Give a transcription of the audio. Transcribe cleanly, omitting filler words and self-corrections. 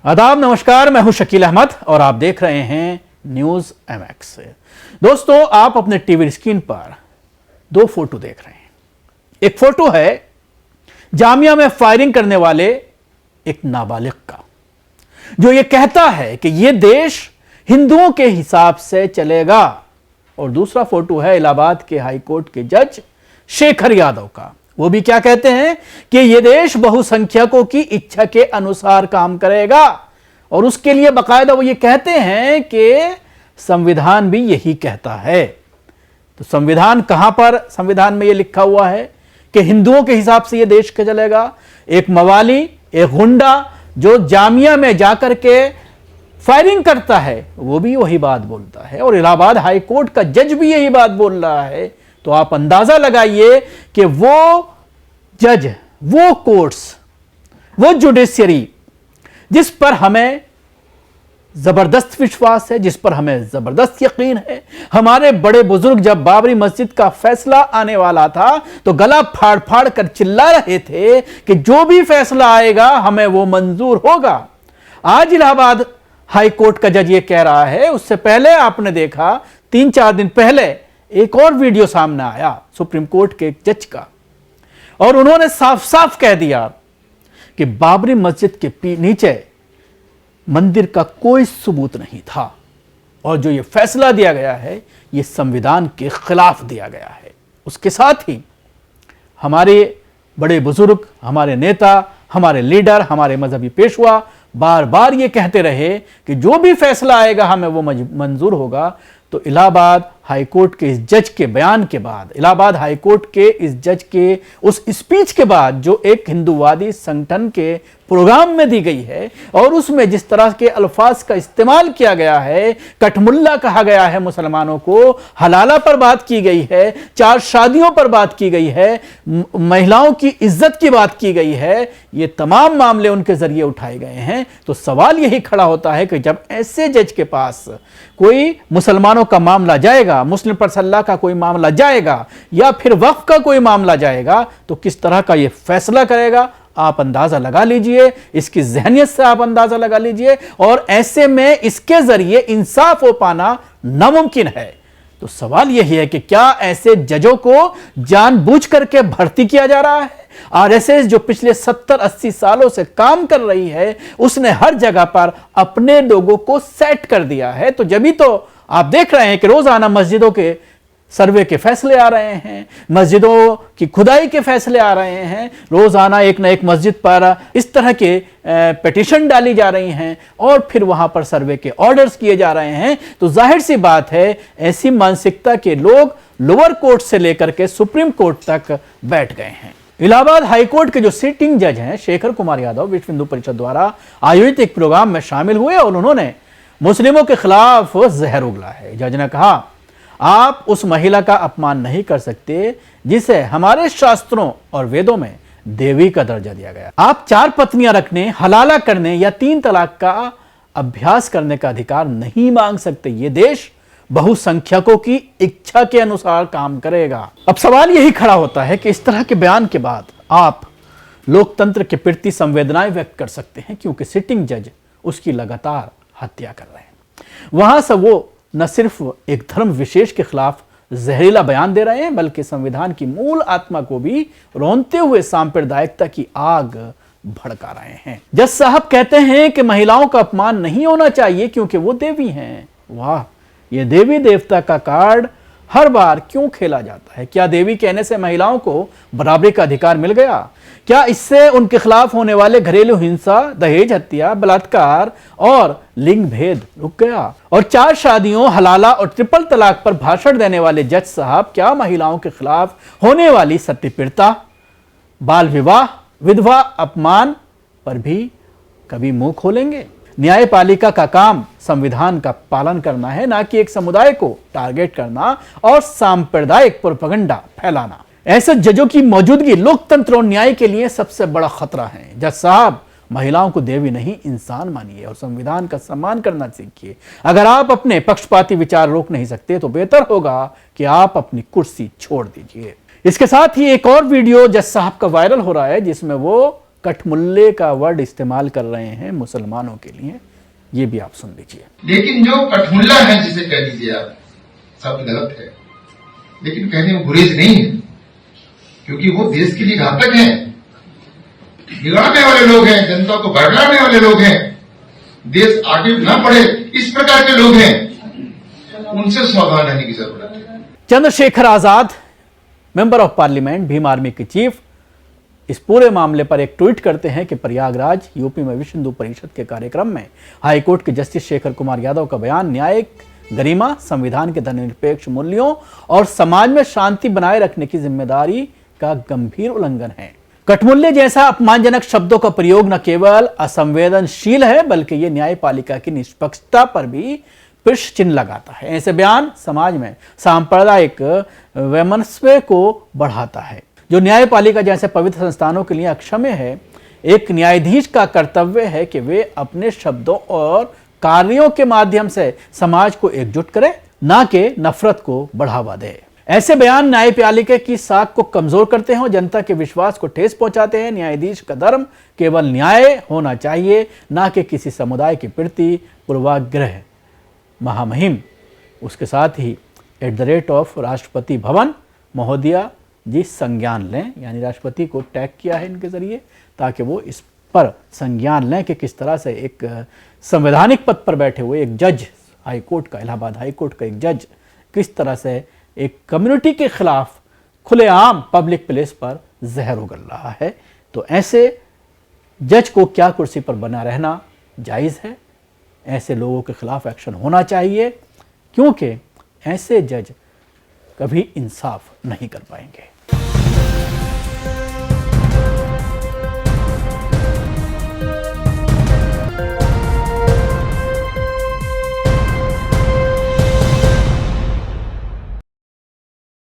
आदाब, नमस्कार। मैं हूं शकील अहमद और आप देख रहे हैं न्यूज MX। दोस्तों, आप अपने टीवी स्क्रीन पर दो फोटो देख रहे हैं। एक फोटो है जामिया में फायरिंग करने वाले एक नाबालिग का, जो ये कहता है कि ये देश हिंदुओं के हिसाब से चलेगा, और दूसरा फोटो है इलाहाबाद के हाईकोर्ट के जज शेखर यादव का। वो भी क्या कहते हैं कि यह देश बहुसंख्यकों की इच्छा के अनुसार काम करेगा, और उसके लिए बाकायदा वो ये कहते हैं कि संविधान भी यही कहता है। तो संविधान कहां पर संविधान में यह लिखा हुआ है कि हिंदुओं के हिसाब से यह देश का चलेगा? एक मवाली, एक गुंडा जो जामिया में जाकर के फायरिंग करता है, वो भी वही बात बोलता है, और इलाहाबाद हाईकोर्ट का जज भी यही बात बोल रहा है। तो आप अंदाजा लगाइए कि वो जज, वो कोर्ट्स, वो जुडिशरी जिस पर हमें जबरदस्त विश्वास है, जिस पर हमें जबरदस्त यकीन है। हमारे बड़े बुजुर्ग जब बाबरी मस्जिद का फैसला आने वाला था तो गला फाड़ फाड़ कर चिल्ला रहे थे कि जो भी फैसला आएगा हमें वो मंजूर होगा। आज इलाहाबाद हाईकोर्ट का जज ये कह रहा है। उससे पहले आपने देखा 3-4 दिन पहले एक और वीडियो सामने आया सुप्रीम कोर्ट के एक जज का, और उन्होंने साफ साफ कह दिया कि बाबरी मस्जिद के नीचे मंदिर का कोई सबूत नहीं था, और जो ये फैसला दिया गया है ये संविधान के खिलाफ दिया गया है। उसके साथ ही हमारे बड़े बुजुर्ग, हमारे नेता, हमारे लीडर, हमारे मजहबी पेशवा बार बार ये कहते रहे कि जो भी फैसला आएगा हमें वो मंजूर होगा। तो इलाहाबाद हाईकोर्ट के इस जज के बयान के बाद, इलाहाबाद हाईकोर्ट के इस जज के उस स्पीच के बाद, जो एक हिंदूवादी संगठन के प्रोग्राम में दी गई है, और उसमें जिस तरह के अल्फाज का इस्तेमाल किया गया है, कठमुल्ला कहा गया है मुसलमानों को, हलाला पर बात की गई है, 4 शादियों पर बात की गई है, महिलाओं की इज्जत की बात की गई है, ये तमाम मामले उनके जरिए उठाए गए हैं। तो सवाल यही खड़ा होता है कि जब ऐसे जज के पास कोई मुसलमानों का मामला जाएगा, मुस्लिम पर सल्ला का कोई मामला जाएगा, या फिर वक्फ का कोई मामला जाएगा, तो किस तरह का यह फैसला करेगा आप अंदाजा लगा लीजिए। इसकी जहनियत से आप अंदाजा लगा लीजिए, और ऐसे में इसके जरिए इंसाफ हो पाना नामुमकिन है। तो सवाल यही है कि क्या ऐसे जजों को जानबूझ करके भर्ती किया जा रहा है? RSS जो पिछले 70-80 सालों से काम कर रही है, उसने हर जगह पर अपने लोगों को सेट कर दिया है। तो जब भी तो आप देख रहे हैं कि रोजाना मस्जिदों के सर्वे के फैसले आ रहे हैं, मस्जिदों की खुदाई के फैसले आ रहे हैं, रोजाना एक न एक मस्जिद पर इस तरह के पिटीशन डाली जा रही हैं, और फिर वहां पर सर्वे के ऑर्डर्स किए जा रहे हैं। तो जाहिर सी बात है, ऐसी मानसिकता के लोग लोअर कोर्ट से लेकर के सुप्रीम कोर्ट तक बैठ गए हैं। इलाहाबाद हाईकोर्ट के जो सिटिंग जज हैं शेखर कुमार यादव, विश्व हिंदू परिषद द्वारा आयोजित एक प्रोग्राम में शामिल हुए, और उन्होंने मुस्लिमों के खिलाफ जहर उगला है। जज ने कहा, आप उस महिला का अपमान नहीं कर सकते जिसे हमारे शास्त्रों और वेदों में देवी का दर्जा दिया गया। आप 4 पत्नियां रखने, हलाला करने या 3 तलाक का अभ्यास करने का अधिकार नहीं मांग सकते। ये देश बहुसंख्यकों की इच्छा के अनुसार काम करेगा। अब सवाल यही खड़ा होता है कि इस तरह के बयान के बाद आप लोकतंत्र के प्रति संवेदनाएं व्यक्त कर सकते हैं, क्योंकि सिटिंग जज उसकी लगातार हत्या कर रहे हैं। वहां से वो न सिर्फ एक धर्म विशेष के खिलाफ जहरीला बयान दे रहे हैं, बल्कि संविधान की मूल आत्मा को भी रौंदते हुए सांप्रदायिकता की आग भड़का रहे हैं। जज साहब कहते हैं कि महिलाओं का अपमान नहीं होना चाहिए क्योंकि वो देवी हैं। वाह, ये देवी देवता का कार्ड हर बार क्यों खेला जाता है? क्या देवी कहने से महिलाओं को बराबरी का अधिकार मिल गया? क्या इससे उनके खिलाफ होने वाले घरेलू हिंसा, दहेज हत्या, बलात्कार और लिंग भेद रुक गया? और 4 शादियों, हलाला और ट्रिपल तलाक पर भाषण देने वाले जज साहब क्या महिलाओं के खिलाफ होने वाली सतीपीड़ता, बाल विवाह, विधवा अपमान पर भी कभी मुंह खोलेंगे? न्यायपालिका का काम संविधान का पालन करना है, ना कि एक समुदाय को टारगेट करना और सांप्रदायिक प्रोपेगेंडा फैलाना। ऐसे जजों की मौजूदगी लोकतंत्र और न्याय के लिए सबसे बड़ा खतरा है। जज साहब, महिलाओं को देवी नहीं इंसान मानिए और संविधान का सम्मान करना सीखिए। अगर आप अपने पक्षपाती विचार रोक नहीं सकते तो बेहतर होगा कि आप अपनी कुर्सी छोड़ दीजिए। इसके साथ ही एक और वीडियो जज साहब का वायरल हो रहा है, जिसमें वो कठमुल्ले का वर्ड इस्तेमाल कर रहे हैं मुसलमानों के लिए, ये भी आप सुन लीजिए। लेकिन जो कठमुल्ला है, जिसे कह लीजिए आप, शब्द गलत है, लेकिन कहने में गुरेज नहीं है, क्योंकि वो देश के लिए घातक हैं, बिगाड़ने वाले लोग हैं, जनता को बरगलाने वाले लोग हैं, देश आगे न बढ़े इस प्रकार के लोग हैं, उनसे सावधान रहने की जरूरत है। Chandrashekhar Azad, member of parliament, Bhim Army के चीफ, इस पूरे मामले पर एक ट्वीट करते हैं कि प्रयागराज यूपी में विश्व हिंदू परिषद के कार्यक्रम में हाईकोर्ट के जस्टिस शेखर कुमार यादव का बयान न्यायिक गरिमा, संविधान के धर्मनिरपेक्ष मूल्यों और समाज में शांति बनाए रखने की जिम्मेदारी का गंभीर उल्लंघन है। कठमुल्ले जैसा अपमानजनक शब्दों का प्रयोग न केवल असंवेदनशील है, बल्कि यह न्यायपालिका की निष्पक्षता पर भी प्रश्न चिन्ह लगाता है। ऐसे बयान समाज में सांप्रदायिक वैमनस्य को बढ़ाता है, जो न्यायपालिका जैसे पवित्र संस्थानों के लिए अक्षम्य है। एक न्यायाधीश का कर्तव्य है कि वे अपने शब्दों और कार्यों के माध्यम से समाज को एकजुट करे, ना कि नफरत को बढ़ावा दे। ऐसे बयान न्यायपालिका की साख को कमजोर करते हैं और जनता के विश्वास को ठेस पहुंचाते हैं। न्यायाधीश का धर्म केवल न्याय होना चाहिए, ना कि किसी समुदाय के प्रति पूर्वाग्रह। महामहिम उसके साथ ही @ राष्ट्रपति भवन महोदया जी संज्ञान लें, यानी राष्ट्रपति को टैग किया है इनके जरिए, ताकि वो इस पर संज्ञान लें कि किस तरह से एक संवैधानिक पद पर बैठे हुए एक जज, हाईकोर्ट का, इलाहाबाद हाईकोर्ट का एक जज, किस तरह से एक कम्युनिटी के खिलाफ खुलेआम पब्लिक प्लेस पर जहर उगल रहा है। तो ऐसे जज को क्या कुर्सी पर बना रहना जायज़ है? ऐसे लोगों के खिलाफ एक्शन होना चाहिए, क्योंकि ऐसे जज कभी इंसाफ नहीं कर पाएंगे।